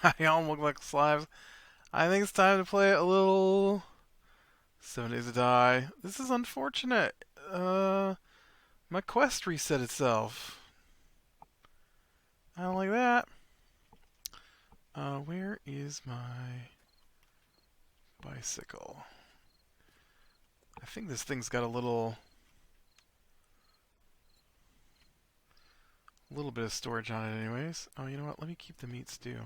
I all look like slimes. I think it's time to play a little 7 Days to Die. This is unfortunate. My quest reset itself. I don't like that. Where is my bicycle? I think this thing's got a little bit of storage on it anyways. Oh, you know what? Let me keep the meat stew.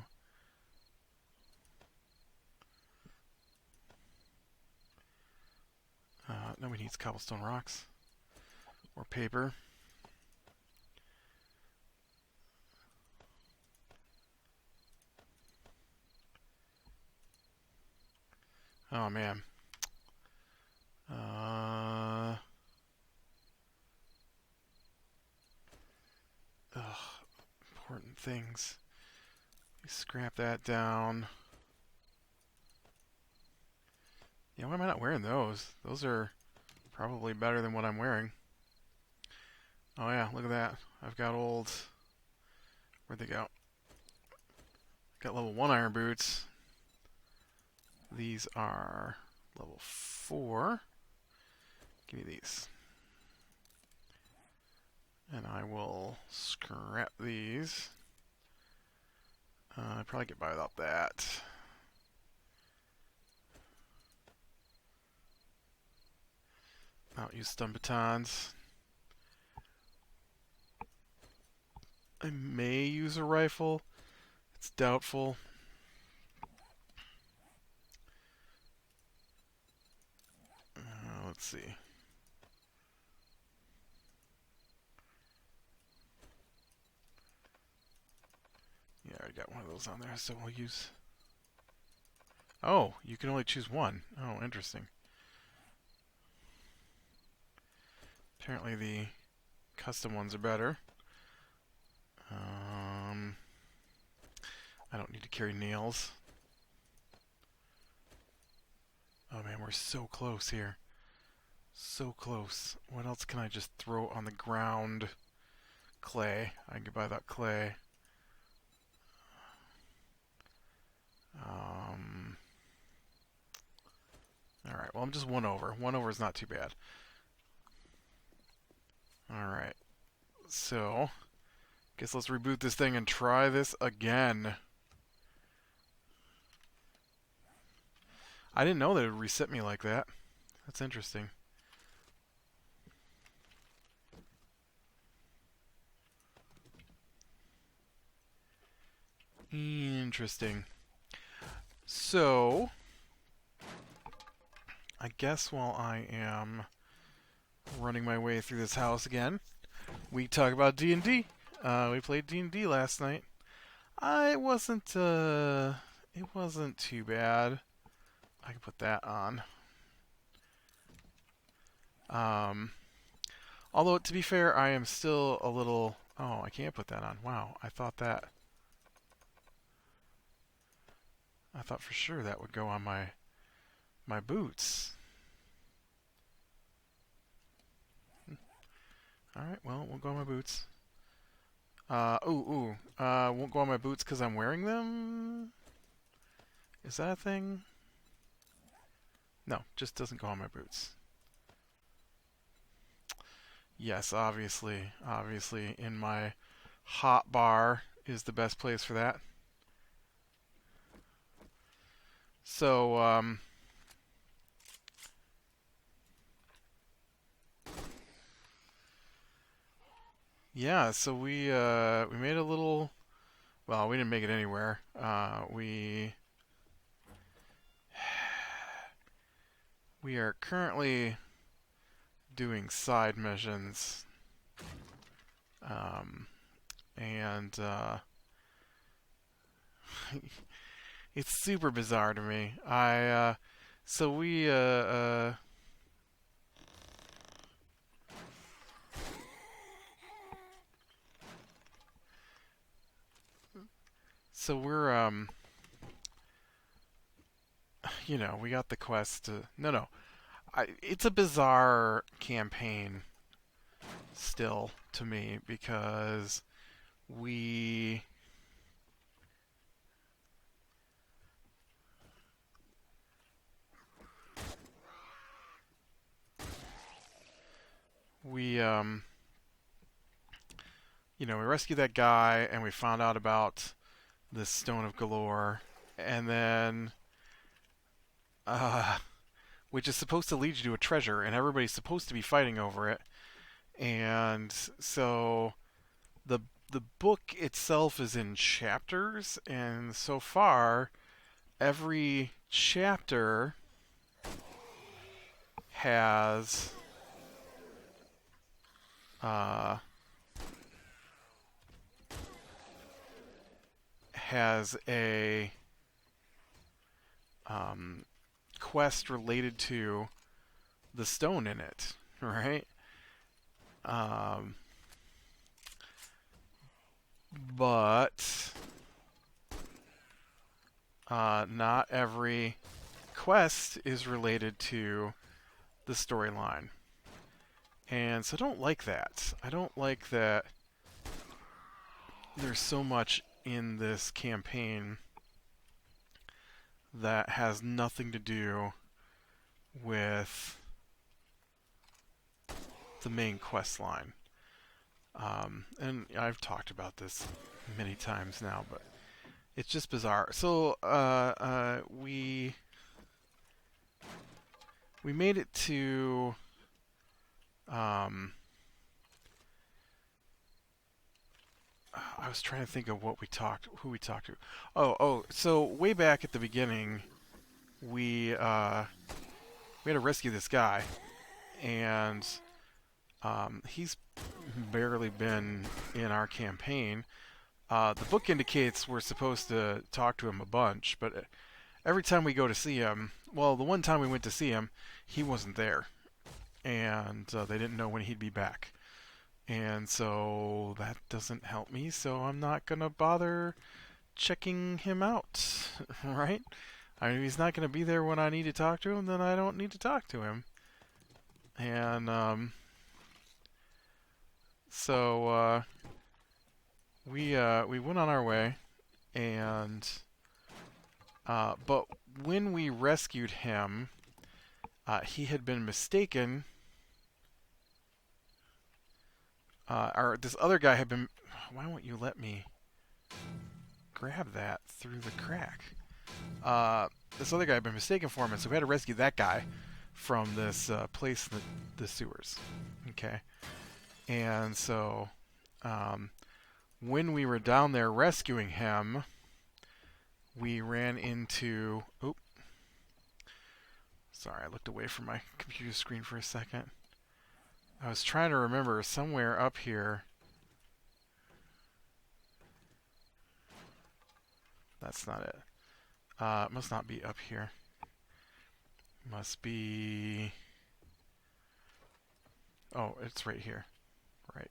Nobody needs cobblestone rocks or paper. Oh man. Uh, Important things. Scrap that down. Yeah, why am I not wearing those? Those are probably better than what I'm wearing. Oh yeah, look at that. I've got old... Where'd they go? Got level 1 iron boots. These are level 4. Give me these. And I will scrap these. I'd probably get by without that. I'll use stun batons. I may use a rifle. It's doubtful. Let's see. Yeah, I already got one of those on there, so we'll use... Oh, you can only choose one. Oh, interesting. Apparently the custom ones are better. I don't need to carry nails. Oh man, we're so close here. So close. What else can I just throw on the ground? Clay. I can buy that clay. Alright, well I'm just one over. One over is not too bad. Alright. So, guess let's reboot this thing and try this again. I didn't know that it would reset me like that. That's interesting. Interesting. So, I guess while I am running my way through this house again, we talk about D&D. We played D&D last night. It wasn't too bad. I can put that on. Um, Although, to be fair, I am still a little... Oh, I can't put that on. Wow, I thought for sure that would go on my boots. Alright, well, we'll go on my boots. Won't go on my boots because I'm wearing them? Is that a thing? No, just doesn't go on my boots. Yes, obviously. Obviously, in my hot bar is the best place for that. So, yeah, so we made a little... Well, we didn't make it anywhere. We are currently doing side missions. And it's super bizarre to me. So we're we got the quest to... No. It's a bizarre campaign still to me because we we we rescued that guy and we found out about this Stone of Galore, and then uh, which is supposed to lead you to a treasure, and everybody's supposed to be fighting over it. And so the the book itself is in chapters, and so far every chapter has uh, has a um, quest related to the stone in it, right? Um, but not every quest is related to the storyline. And so I don't like that. I don't like that there's so much in this campaign that has nothing to do with the main quest line. And I've talked about this many times now, but it's just bizarre. So we made it to I was trying to think of who we talked to. So way back at the beginning, we had to rescue this guy, and he's barely been in our campaign. The book indicates we're supposed to talk to him a bunch, but every time we go to see him, well, the one time we went to see him, he wasn't there, and they didn't know when he'd be back. And so that doesn't help me, so I'm not going to bother checking him out, right? I mean, if he's not going to be there when I need to talk to him, then I don't need to talk to him. And so we went on our way, and but when we rescued him, he had been mistaken. Or this other guy had been. Why won't you let me grab that through the crack? This other guy had been mistaken for him, and so we had to rescue that guy from this place in the sewers. Okay, and so when we were down there rescuing him, we ran into. Oop. Sorry, I looked away from my computer screen for a second. I was trying to remember somewhere up here. That's not it. It must not be up here. Must be. Oh, it's right here. Right.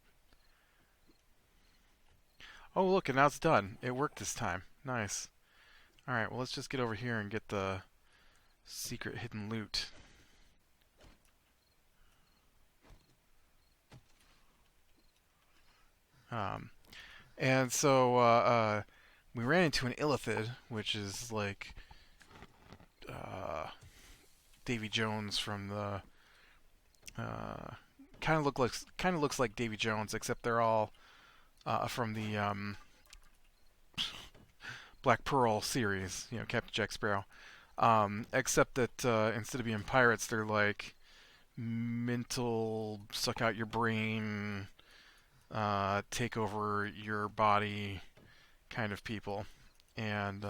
Oh, look, and now it's done. It worked this time. Nice. Alright, well, let's just get over here and get the secret hidden loot. And so we ran into an illithid, which is like Davy Jones from the kind of looks like Davy Jones, except they're all from the Black Pearl series, Captain Jack Sparrow. Except that instead of being pirates, they're like mental, suck out your brain, take over your body kind of people, and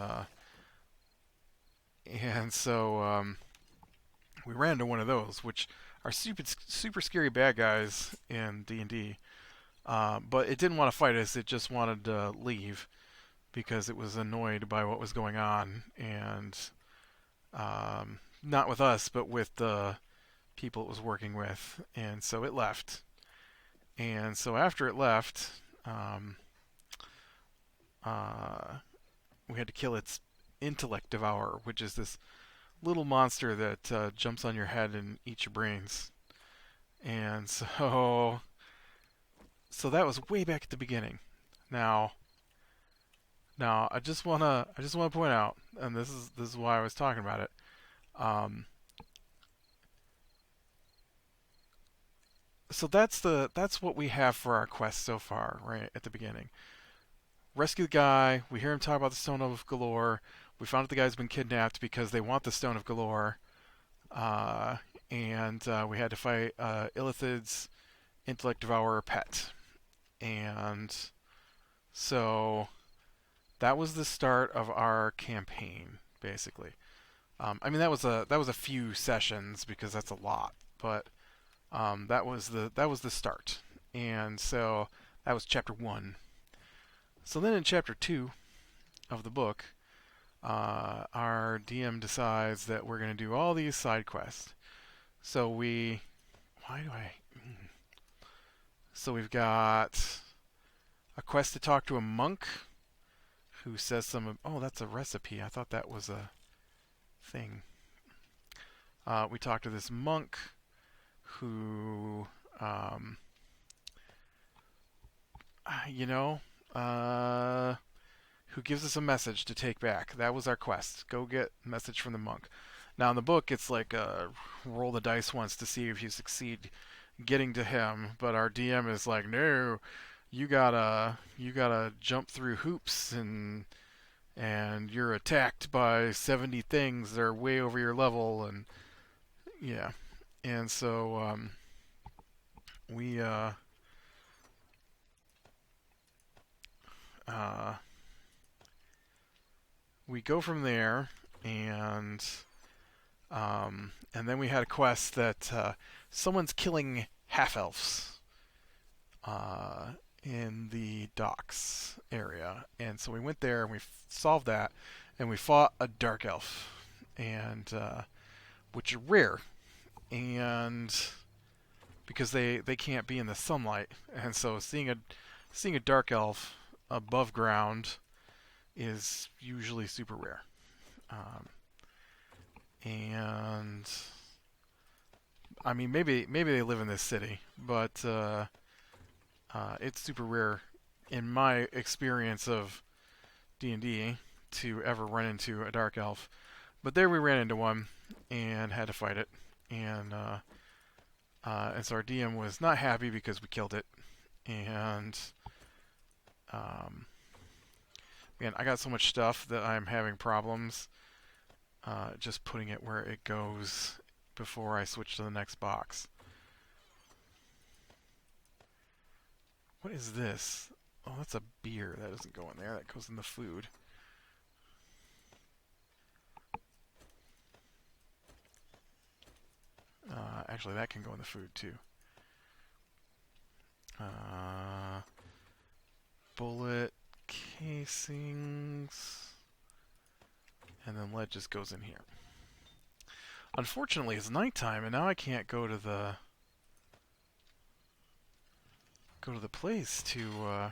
so we ran into one of those, which are super scary bad guys in D&D. But it didn't want to fight us; it just wanted to leave because it was annoyed by what was going on, and not with us, but with the people it was working with, and so it left. And so after it left, we had to kill its intellect devourer, which is this little monster that jumps on your head and eats your brains. And so that was way back at the beginning. Now I just wanna point out, and this is why I was talking about it. Um, so that's what we have for our quest so far, right at the beginning. Rescue the guy. We hear him talk about the Stone of Galore. We found out the guy's been kidnapped because they want the Stone of Galore. Uh, and we had to fight Illithid's intellect devourer pet. And so that was the start of our campaign, basically. I mean, that was a few sessions because that's a lot, but that was the start, and so that was chapter one. So then in chapter two of the book, our DM decides that we're going to do all these side quests. So we, why do I? So we've got a quest to talk to a monk who says some. Oh, that's a recipe. I thought that was a thing. We talked to this monk who, um, you know, uh, who gives us a message to take back. That was our quest. Go get a message from the monk. Now in the book, it's like roll the dice once to see if you succeed getting to him, but our DM is like, no, you gotta jump through hoops and you're attacked by 70 things that are way over your level, and yeah, and so we uh, we go from there, and then we had a quest that someone's killing half elves uh, in the docks area, and so we went there and we solved that, and we fought a dark elf, and which are rare, and because they can't be in the sunlight, and so seeing a dark elf above ground is usually super rare. Um, and I mean, maybe they live in this city, but it's super rare in my experience of D&D to ever run into a dark elf. But there we ran into one and had to fight it, and so our DM was not happy because we killed it, and um, man, I got so much stuff that I'm having problems just putting it where it goes before I switch to the next box. What is this? Oh, that's a beer. That doesn't go in there. That goes in the food. Actually, that can go in the food too. Uh, bullet casings. And then lead just goes in here. Unfortunately, it's nighttime, and now I can't go to the place to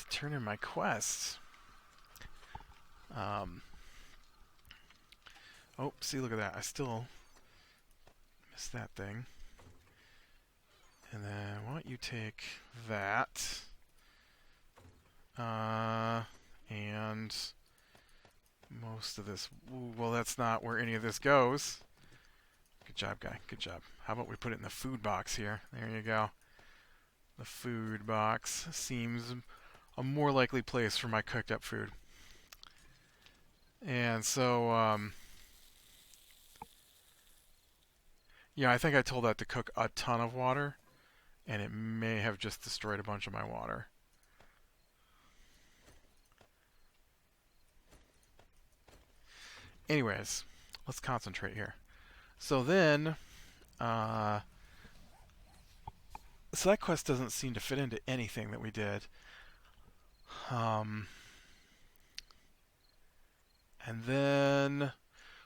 turn in my quests. Um, oh, see, look at that. I still missed that thing. And then why don't you take that? And most of this. Well, that's not where any of this goes. Good job, guy. Good job. How about we put it in the food box here? There you go. The food box seems a more likely place for my cooked up food. And so, yeah, I think I told that to cook a ton of water, and it may have just destroyed a bunch of my water. Anyways, let's concentrate here. So then, uh, so that quest doesn't seem to fit into anything that we did. Um, and then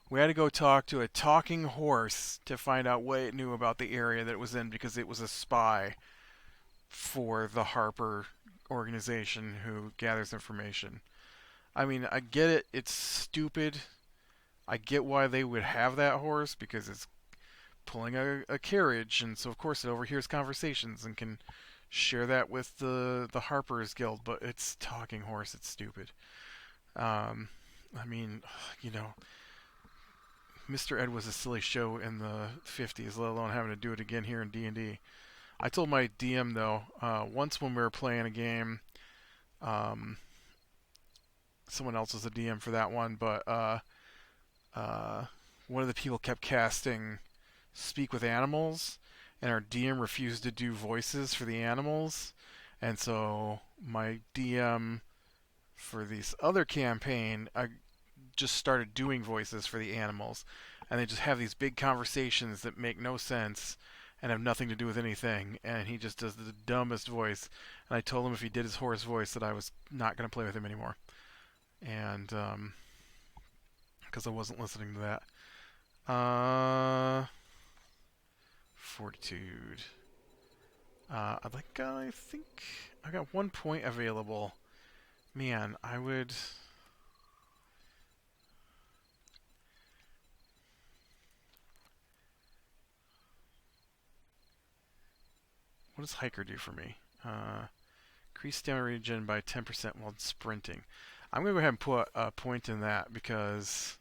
we had to go talk to a talking horse to find out what it knew about the area that it was in because it was a spy for the Harper organization who gathers information. I mean, I get it. It's stupid. I get why they would have that horse because it's pulling a carriage, and so of course it overhears conversations and can share that with the Harper's Guild. But it's talking horse. It's stupid. I mean, you know, Mr. Ed was a silly show in the 50s, let alone having to do it again here in D&D. I told my DM though, once when we were playing a game, um, someone else was the DM for that one, but uh, one of the people kept casting Speak with Animals, and our DM refused to do voices for the animals, and so my DM for this other campaign, I just started doing voices for the animals, and they just have these big conversations that make no sense and have nothing to do with anything, and he just does the dumbest voice. And I told him if he did his horse voice that I was not going to play with him anymore, and because I wasn't listening to that. Fortitude. I think I got 1 point available. Man, I would. What does hiker do for me? Increase stamina regen by 10% while sprinting. I'm gonna go ahead and put a point in that because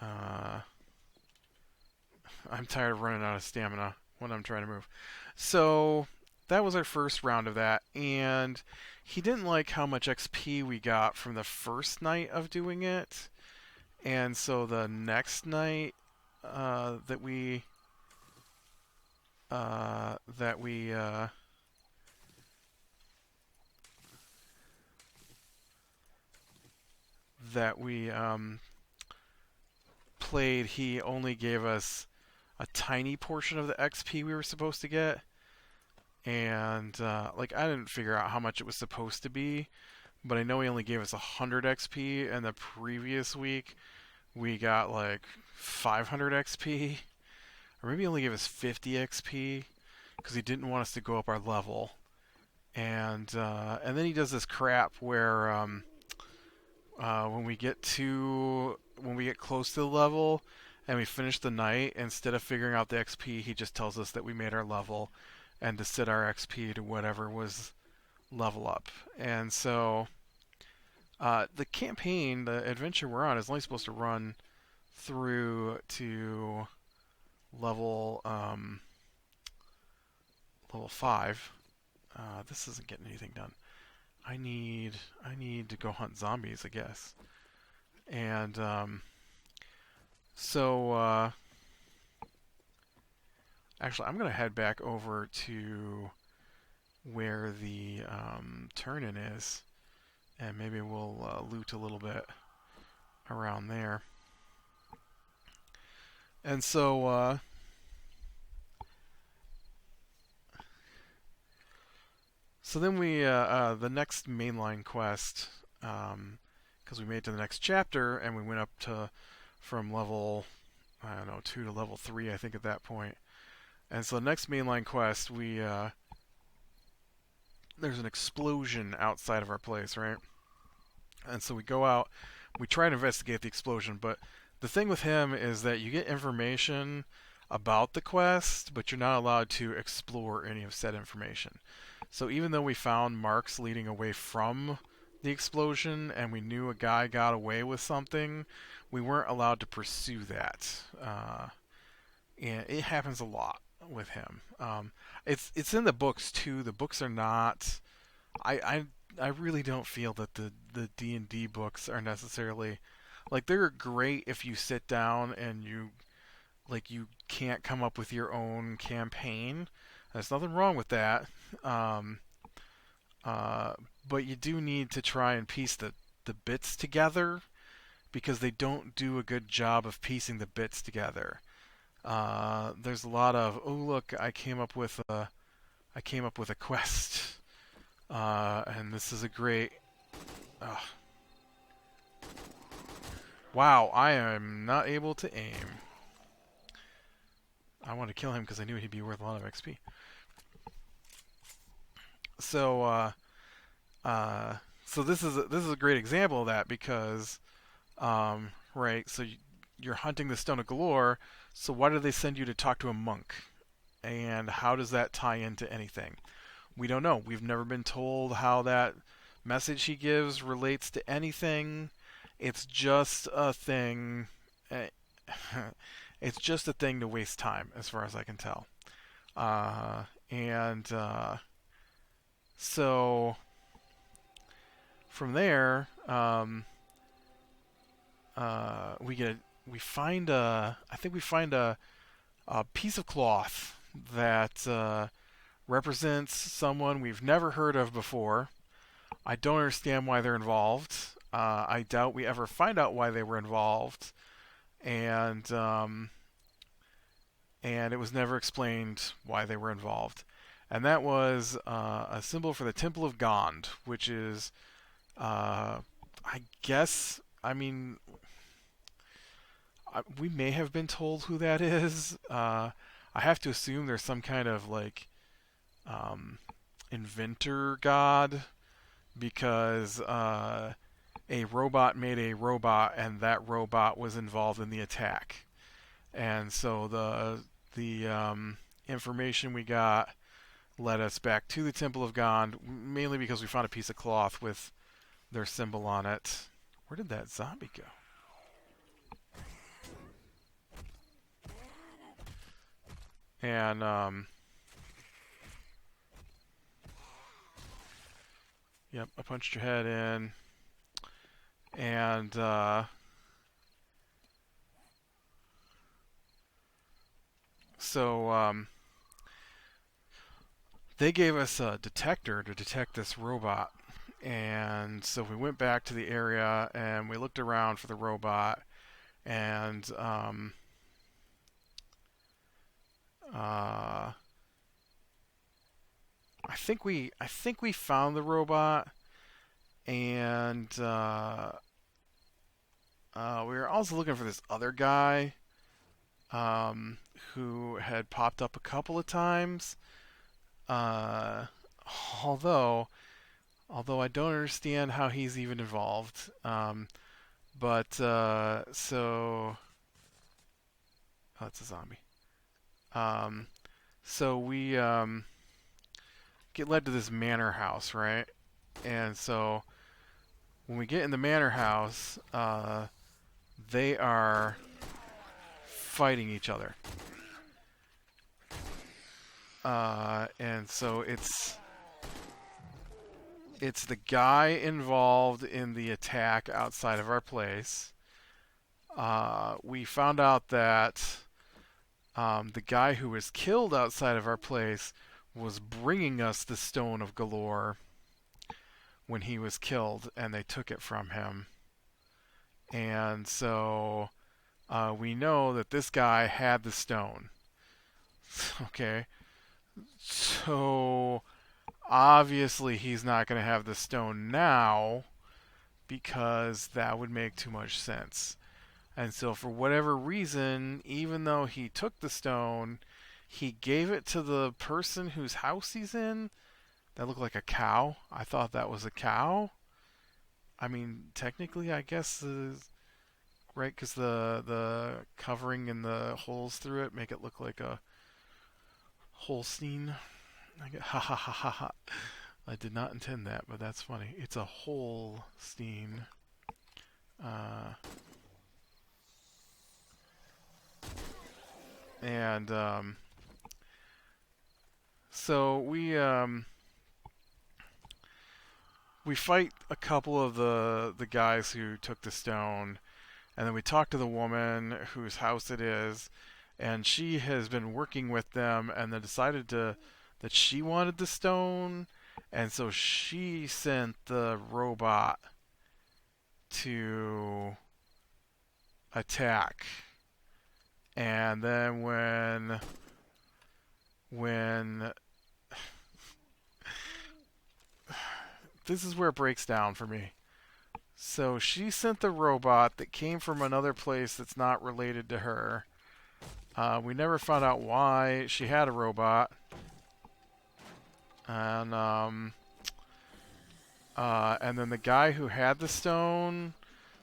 I'm tired of running out of stamina when I'm trying to move. So that was our first round of that, and he didn't like how much XP we got from the first night of doing it, and so the next night that we that we that we played, he only gave us a tiny portion of the XP we were supposed to get, and like I didn't figure out how much it was supposed to be, but I know he only gave us 100 XP, and the previous week we got like 500 XP, or maybe he only gave us 50 XP because he didn't want us to go up our level, and then he does this crap where when we get close to the level and we finish the night, instead of figuring out the XP, he just tells us that we made our level and to set our XP to whatever was level up. And so the campaign, the adventure we're on, is only supposed to run through to level level 5. This isn't getting anything done. I need to go hunt zombies, I guess. And so actually, I'm gonna head back over to where the turn-in is, and maybe we'll loot a little bit around there. And so then we the next mainline quest, because we made it to the next chapter, and we went up to from level, I don't know, 2 to level 3, I think, at that point. And so the next mainline quest, we there's an explosion outside of our place, right? And so we go out, we try to investigate the explosion, but the thing with him is that you get information about the quest, but you're not allowed to explore any of said information. So even though we found marks leading away from the explosion and we knew a guy got away with something, we weren't allowed to pursue that. And it happens a lot with him. It's in the books too. The books are not. I really don't feel that the D&D books are necessarily, like, they're great if you sit down and you can't come up with your own campaign. There's nothing wrong with that. Um, but you do need to try and piece the bits together, because they don't do a good job of piecing the bits together. There's a lot of, oh look, I came up with a quest, and this is a great. Uh, wow, I am not able to aim. I want to kill him because I knew he'd be worth a lot of XP. So, so this is a great example of that, because, right, so you're hunting the Stone of Galore. So why do they send you to talk to a monk? And how does that tie into anything? We don't know. We've never been told how that message he gives relates to anything. It's just a thing. it's just a thing to waste time, as far as I can tell. And so from there, we find I think we find a piece of cloth that represents someone we've never heard of before. I don't understand why they're involved. I doubt we ever find out why they were involved, and and it was never explained why they were involved. And that was a symbol for the Temple of Gond, which is, I guess, I mean, we may have been told who that is. I have to assume there's some kind of like inventor god because a robot made a robot, and that robot was involved in the attack. And so the information we got led us back to the Temple of Gond, mainly because we found a piece of cloth with their symbol on it. Where did that zombie go? And yep, I punched your head in, and so they gave us a detector to detect this robot. And so we went back to the area and we looked around for the robot, and I think we found the robot, and we were also looking for this other guy who had popped up a couple of times. Uh, although although I don't understand how he's even involved. But so oh, it's a zombie. Um, so we get led to this manor house, right? And so when we get in the manor house, they are fighting each other. And so it's the guy involved in the attack outside of our place. We found out that the guy who was killed outside of our place was bringing us the Stone of Galore when he was killed, and they took it from him. And so we know that this guy had the stone. Okay. So obviously he's not going to have the stone now because that would make too much sense. And so for whatever reason, even though he took the stone, he gave it to the person whose house he's in. That looked like a cow. I thought that was a cow. I mean, technically, I guess, right, because the covering and the holes through it make it look like a Holstein. Ha ha ha ha ha. I did not intend that, but that's funny. It's a Holstein. And so we fight a couple of the guys who took the stone, and then we talk to the woman whose house it is, and she has been working with them, and they decided that she wanted the stone, and so she sent the robot to attack. And then when this is where it breaks down for me. So she sent the robot that came from another place that's not related to her. We never found out why she had a robot. And then the guy who had the stone,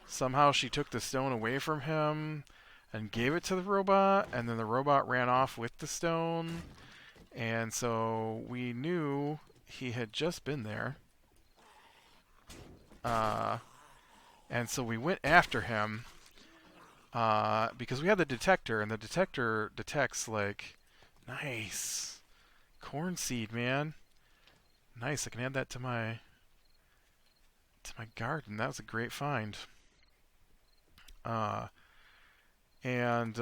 somehow she took the stone away from him and gave it to the robot, and then the robot ran off with the stone. And so we knew he had just been there. And so we went after him. because we had the detector, and the detector detects like, nice corn seed, man. Nice. I can add that to my garden. That was a great find. Uh, and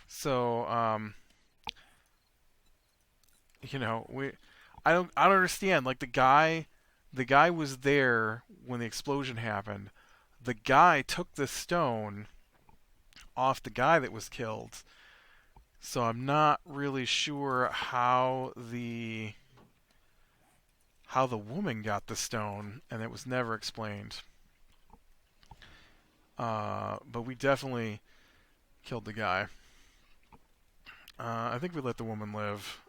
so we I don't understand. Like the guy was there when the explosion happened. The guy took the stone off the guy that was killed. So I'm not really sure how the woman got the stone, and it was never explained. But we definitely killed the guy. I think we let the woman live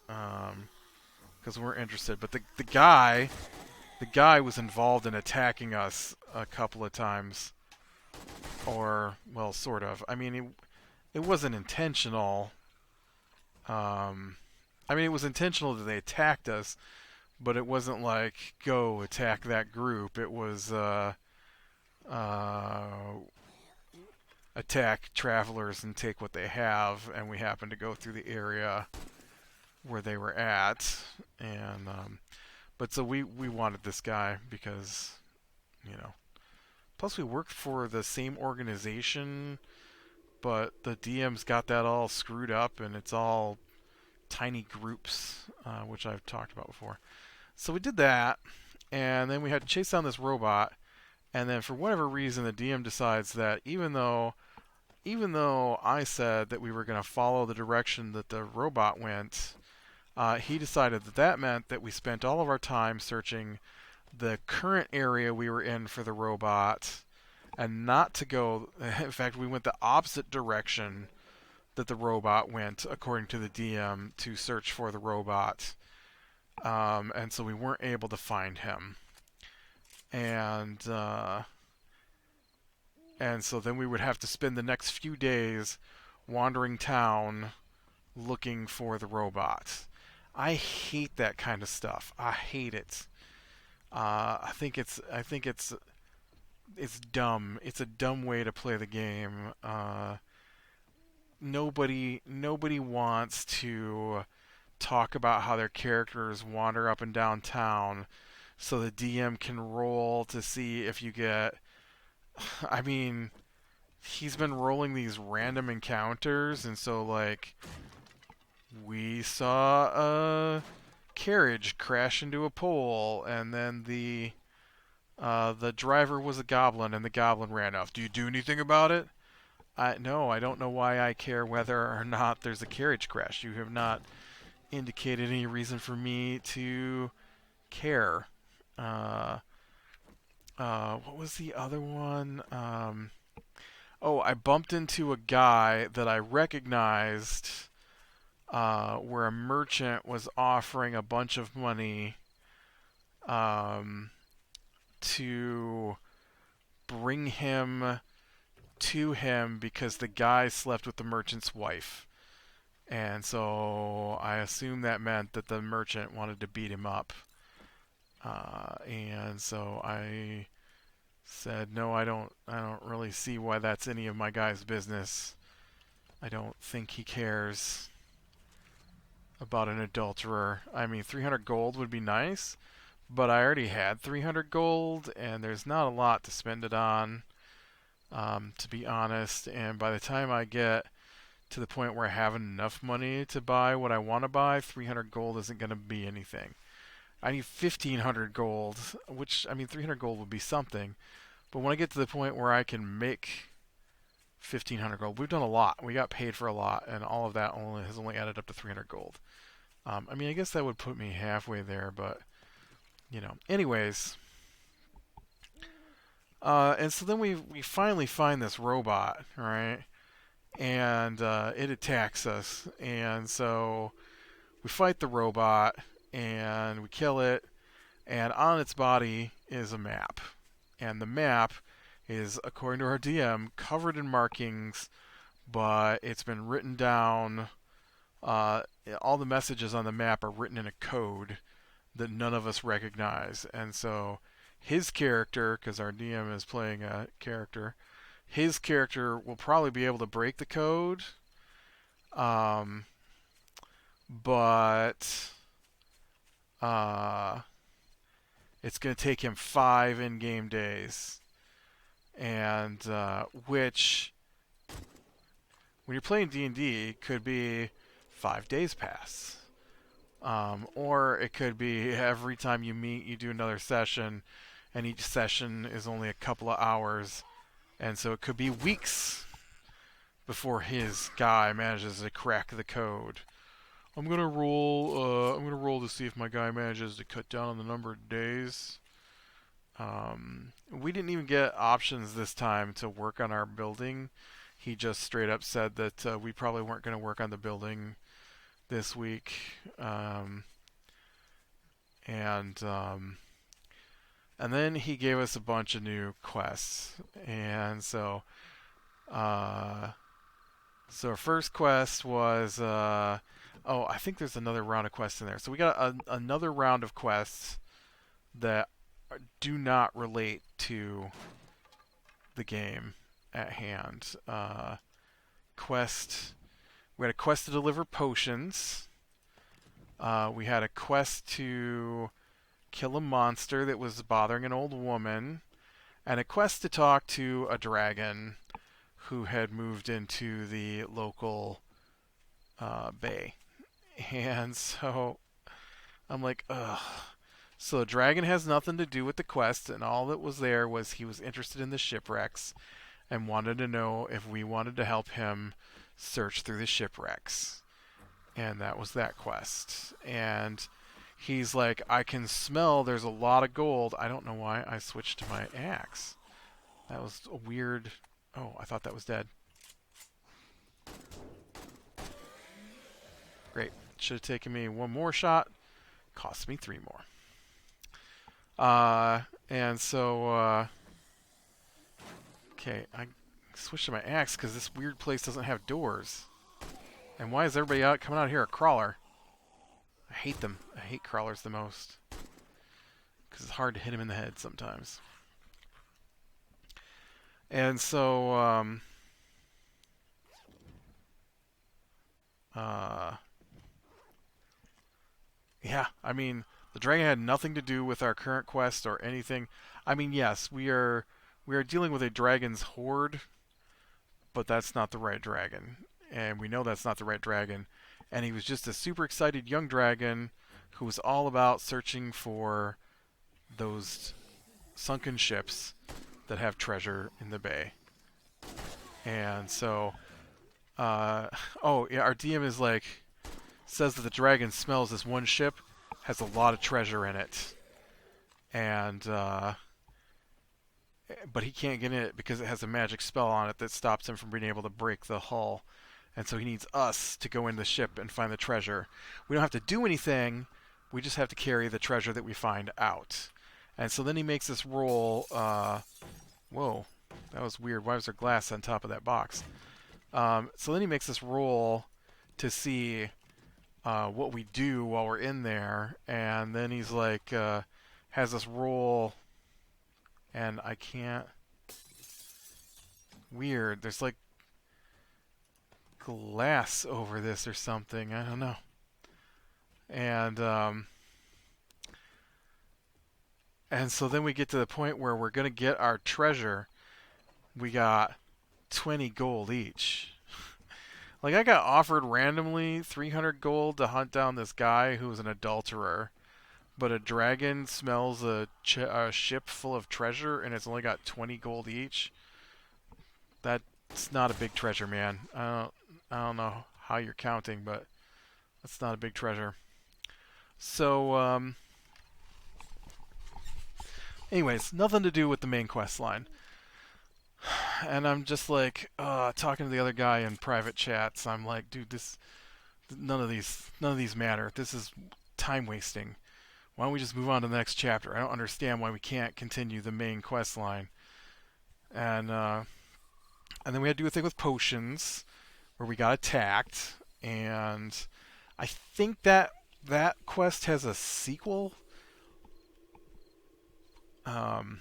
because we're interested. But the guy was involved in attacking us a couple of times, or well, sort of. I mean, it wasn't intentional. I mean, it was intentional that they attacked us, but it wasn't like go attack that group. It was uh, attack travelers and take what they have, and we happened to go through the area where they were at, and but so we wanted this guy because you know. Plus, we worked for the same organization, but the DM's got that all screwed up, and it's all tiny groups, which I've talked about before. So we did that, and then we had to chase down this robot, and then for whatever reason, the DM decides that even though I said that we were going to follow the direction that the robot went, he decided that that meant that we spent all of our time searching the current area we were in for the robot, and not to go. In fact, we went the opposite direction that the robot went, according to the DM, to search for the robot. And so we weren't able to find him. And so then we would have to spend the next few days wandering town looking for the robot. I hate that kind of stuff. I hate it. I think it's dumb. It's a dumb way to play the game. Nobody wants to talk about how their characters wander up and down town so the DM can roll to see if you get. I mean, he's been rolling these random encounters, and so, like, we saw a carriage crash into a pole, and then the driver was a goblin, and the goblin ran off. Do you do anything about it? No, I don't know why I care whether or not there's a carriage crash. You have not indicated any reason for me to care. Uh, what was the other one? Oh, I bumped into a guy that I recognized, where a merchant was offering a bunch of money um, to bring him to him because the guy slept with the merchant's wife. And so I assume that meant that the merchant wanted to beat him up. And so I said, no, I don't really see why that's any of my guy's business. I don't think he cares about an adulterer. I mean, 300 gold would be nice, but I already had 300 gold, and there's not a lot to spend it on, to be honest. And by the time I get to the point where I have enough money to buy what I want to buy, 300 gold isn't going to be anything. I need 1,500 gold, which, I mean, 300 gold would be something. But when I get to the point where I can make 1,500 gold, we've done a lot. We got paid for a lot, and all of that has only added up to 300 gold. I mean, I guess that would put me halfway there, but, Anyways, and so then we finally find this robot, right? And it attacks us. And so we fight the robot, and we kill it, and on its body is a map. And the map is, according to our DM, covered in markings, but it's been written down uh, all the messages on the map are written in a code that none of us recognize. And so his character, because our DM is playing a character, his character will probably be able to break the code, um, but uh, it's going to take him 5 in-game days, and which, when you're playing D&D, could be 5 days pass. Or it could be every time you meet, you do another session, and each session is only a couple of hours, and so it could be weeks before his guy manages to crack the code. I'm gonna roll. I'm gonna roll to see if my guy manages to cut down on the number of days. We didn't even get options this time to work on our building. He just straight up said that we probably weren't going to work on the building this week, and then he gave us a bunch of new quests, and so our first quest was I think there's another round of quests in there. So we got another round of quests that do not relate to the game at hand. We had a quest to deliver potions. We had a quest to kill a monster that was bothering an old woman, and a quest to talk to a dragon who had moved into the local bay. And so I'm like, ugh. So the dragon has nothing to do with the quest, and all that was there was he was interested in the shipwrecks and wanted to know if we wanted to help him search through the shipwrecks. And that was that quest. And he's like, I can smell there's a lot of gold. I don't know why I switched to my axe. That was a weird... Oh, I thought that was dead. Great. Should have taken me one more shot. Cost me 3 more. And so... okay, I switched to my axe because this weird place doesn't have doors. And why is everybody coming out here a crawler? I hate them. I hate crawlers the most. Because it's hard to hit him in the head sometimes. And so, yeah, I mean, the dragon had nothing to do with our current quest or anything. I mean, yes, we are dealing with a dragon's horde, but that's not the right dragon. And we know that's not the right dragon. And he was just a super excited young dragon who was all about searching for those sunken ships that have treasure in the bay. And so, oh yeah, our DM is like, says that the dragon smells this one ship has a lot of treasure in it, and but he can't get in it because it has a magic spell on it that stops him from being able to break the hull. And so he needs us to go in the ship and find the treasure. We don't have to do anything. We just have to carry the treasure that we find out. And so then he makes this roll. Whoa, that was weird. Why was there glass on top of that box? So then he makes this roll to see what we do while we're in there. And then he's like, has us roll, and I can't... Weird. There's like glass over this or something. I don't know. And so then we get to the point where we're going to get our treasure. We got 20 gold each. Like, I got offered randomly 300 gold to hunt down this guy who was an adulterer. But a dragon smells a ship full of treasure, and it's only got 20 gold each. That's not a big treasure, man. I don't know how you're counting, but that's not a big treasure. So, anyways, nothing to do with the main quest line. And I'm just like, talking to the other guy in private chats. I'm like, dude, none of these matter. This is time wasting. Why don't we just move on to the next chapter? I don't understand why we can't continue the main quest line. And then we had to do a thing with potions, where we got attacked, and I think that quest has a sequel. Um,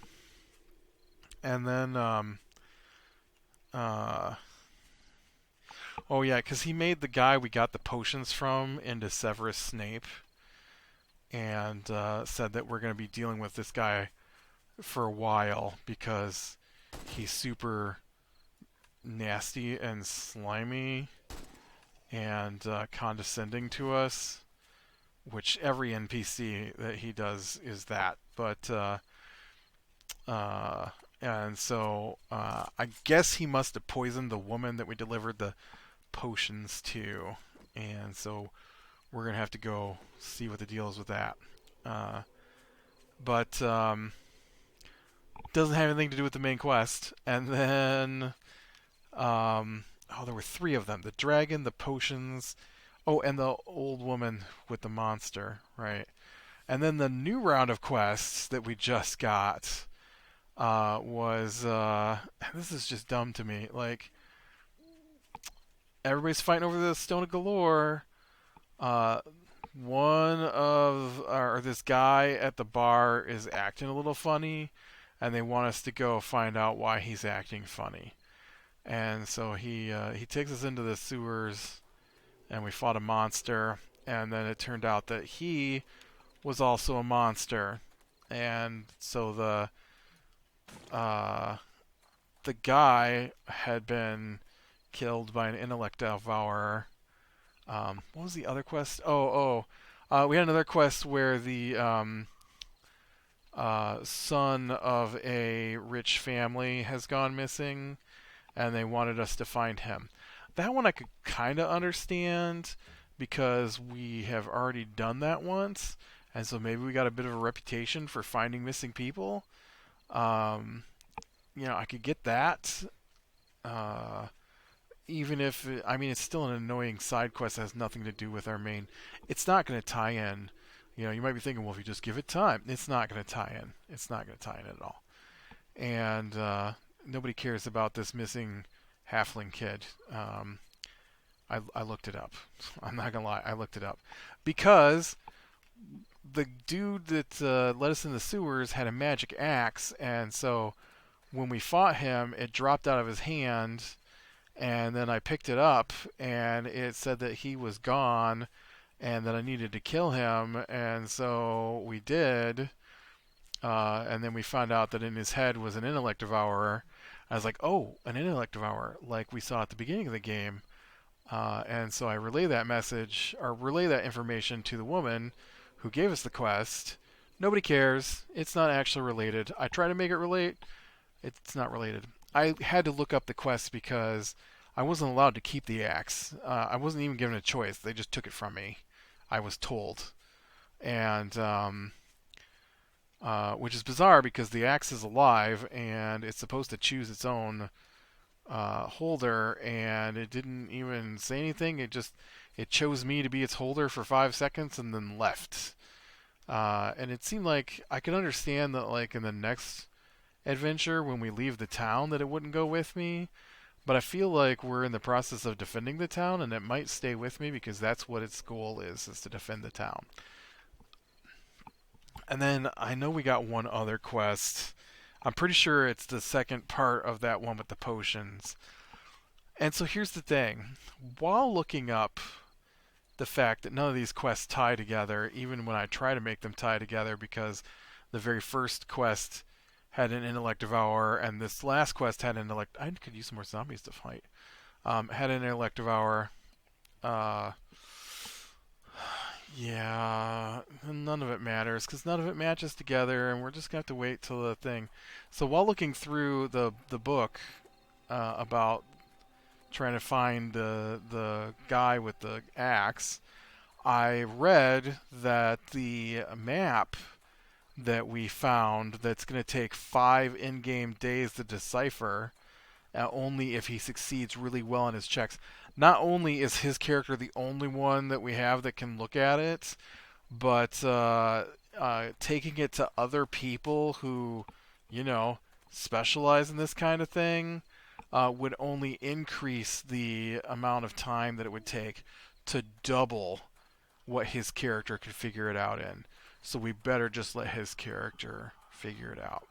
and then uh, oh yeah, because he made the guy we got the potions from into Severus Snape, and said that we're going to be dealing with this guy for a while because he's super nasty and slimy and condescending to us, which every NPC that he does is that. But uh, and so I guess he must have poisoned the woman that we delivered the potions to, and so we're gonna have to go see what the deal is with that. Uh, but doesn't have anything to do with the main quest. And then oh, there were three of them: the dragon, the potions, oh, and the old woman with the monster, right? And then the new round of quests that we just got was this is just dumb to me. Like everybody's fighting over the Stone of Galore. Uh, one of or this guy at the bar is acting a little funny, and they want us to go find out why he's acting funny. And so he takes us into the sewers, and we fought a monster, and then it turned out that he was also a monster, and so uh, the guy had been killed by an intellect devourer. What was the other quest? We had another quest where the son of a rich family has gone missing, and they wanted us to find him. That one I could kind of understand because we have already done that once, and so maybe we got a bit of a reputation for finding missing people. Um, I could get that. Uh, Even if I mean it's still an annoying side quest that has nothing to do with our main. It's not going to tie in. You might be thinking, well, if you just give it time, it's not going to tie in. It's not going to tie in at all. And nobody cares about this missing halfling kid. I looked it up. I'm not gonna lie, I looked it up because the dude that led us in the sewers had a magic axe, and so when we fought him, it dropped out of his hand, and then I picked it up, and it said that he was gone, and that I needed to kill him, and so we did. And then we found out that in his head was an intellect devourer. I was like, oh, an intellect devourer, like we saw at the beginning of the game. And so I relay that information to the woman who gave us the quest. Nobody cares. It's not actually related. I try to make it relate. It's not related. I had to look up the quest because I wasn't allowed to keep the axe. I wasn't even given a choice. They just took it from me. I was told. And which is bizarre because the axe is alive and it's supposed to choose its own holder, and it didn't even say anything. It chose me to be its holder for 5 seconds and then left. And it seemed like I could understand that, like in the next adventure when we leave the town, that it wouldn't go with me. But I feel like we're in the process of defending the town, and it might stay with me because that's what its goal is to defend the town. And then I know we got one other quest. I'm pretty sure it's the second part of that one with the potions. And so here's the thing. While looking up the fact that none of these quests tie together, even when I try to make them tie together, because the very first quest had an intellect devourer, and this last quest had an intellect. I could use some more zombies to fight. Had an intellect devourer. Uh, Yeah, none of it matters because none of it matches together, and we're just gonna have to wait till the thing. So while looking through the book about trying to find the guy with the axe, I read that the map that we found that's going to take 5 in-game days to decipher, only if he succeeds really well on his checks. Not only is his character the only one that we have that can look at it, but taking it to other people who, you know, specialize in this kind of thing would only increase the amount of time that it would take to double what his character could figure it out in. So we better just let his character figure it out.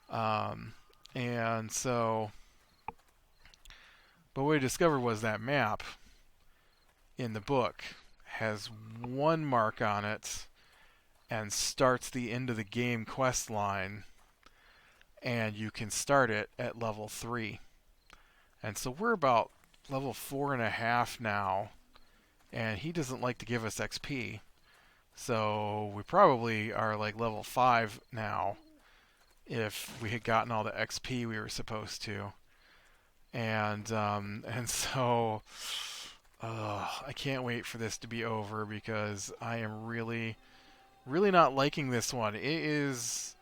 Um, and so, but what we discovered was that map in the book has one mark on it and starts the end of the game quest line, and you can start it at level 3. And so we're about level 4.5 now, and he doesn't like to give us XP. So we probably are like level 5 now if we had gotten all the XP we were supposed to. And so I can't wait for this to be over because I am really, really not liking this one. It is.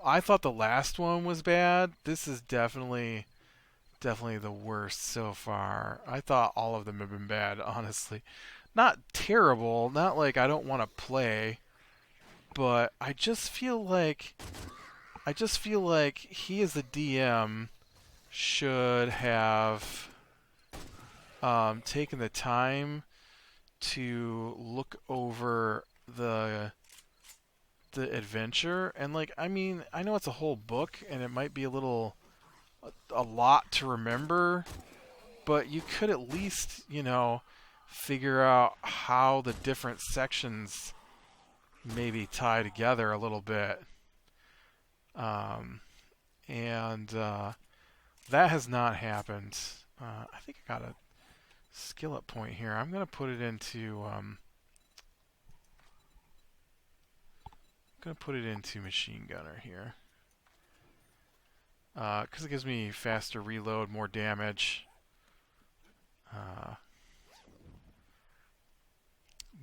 I thought the last one was bad. This is definitely the worst so far. I thought all of them have been bad, honestly. Not terrible, not like I don't want to play, but I just feel like he as the DM should have taken the time to look over the adventure. And like, I mean, I know it's a whole book and it might be a lot to remember, but you could at least, figure out how the different sections maybe tie together a little bit. Um, and that has not happened. I think I got a skill up point here. I'm gonna put it into machine gunner here because it gives me faster reload, more damage. Uh,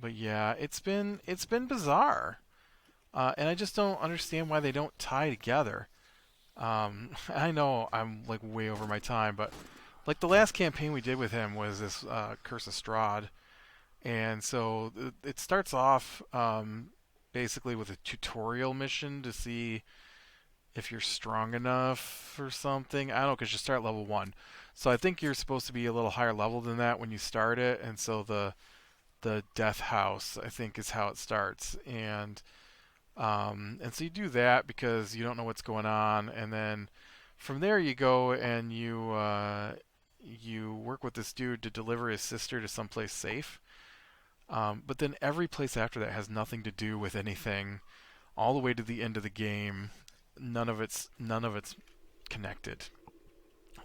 but yeah, it's been bizarre, and I just don't understand why they don't tie together. I know I'm like way over my time, but like the last campaign we did with him was this Curse of Strahd, and so it starts off basically with a tutorial mission to see if you're strong enough or something. I don't know, because you start at level 1. So I think you're supposed to be a little higher level than that when you start it, and so the Death House, I think, is how it starts. And so you do that because you don't know what's going on, and then from there you go and you work with this dude to deliver his sister to someplace safe. But then every place after that has nothing to do with anything, all the way to the end of the game. None of it's connected.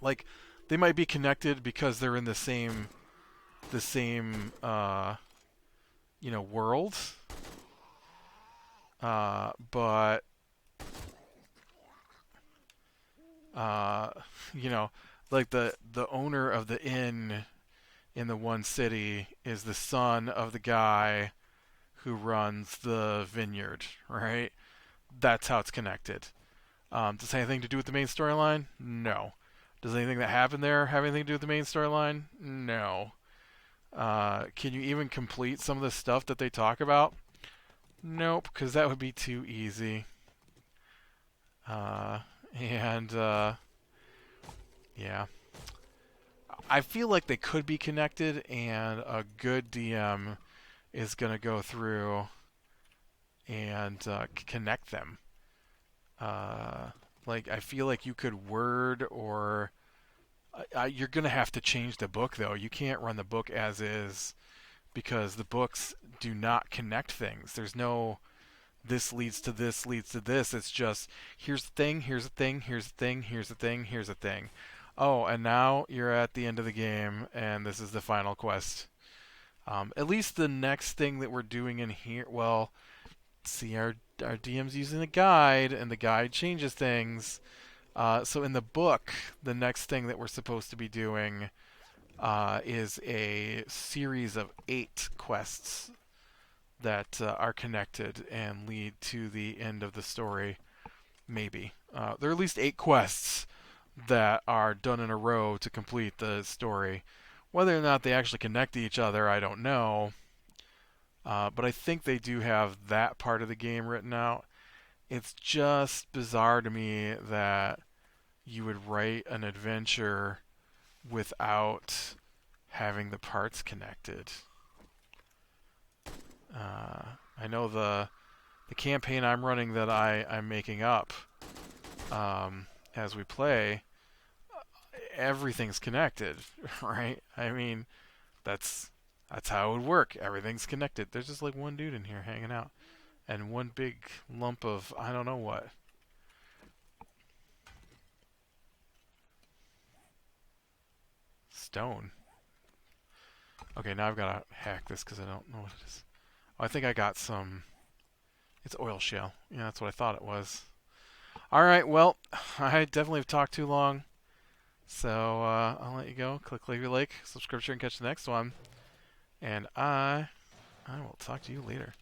Like they might be connected because they're in the same world. But uh, you know, like the owner of the inn in the one city is the son of the guy who runs the vineyard, right? That's how it's connected. Does it have anything to do with the main storyline? No. Does anything that happened there have anything to do with the main storyline? No. Can you even complete some of the stuff that they talk about? Nope, because that would be too easy. Uh, and yeah, I feel like they could be connected, and a good DM is going to go through and connect them. Uh, like, I feel like you could word or. You're going to have to change the book, though. You can't run the book as is because the books do not connect things. There's no this leads to this leads to this. It's just here's the thing, here's the thing, here's the thing, here's the thing, here's the thing. Oh, and now you're at the end of the game, and this is the final quest. At least the next thing that we're doing in here, well, see, our DM's using a guide, and the guide changes things. So in the book, the next thing that we're supposed to be doing is a series of 8 quests that are connected and lead to the end of the story. Maybe there are at least 8 quests that are done in a row to complete the story. Whether or not they actually connect to each other, I don't know. But I think they do have that part of the game written out. It's just bizarre to me that you would write an adventure without having the parts connected. I know the campaign I'm running that I'm making up as we play, everything's connected, right? I mean, that's that's how it would work. Everything's connected. There's just like one dude in here hanging out, and one big lump of I don't know what. Stone. Okay, now I've got to hack this because I don't know what it is. Oh, I think I got some. It's oil shale. Yeah, that's what I thought it was. All right, well, I definitely have talked too long. So I'll let you go. Click leave your like, subscribe, share, and catch the next one. And I will talk to you later.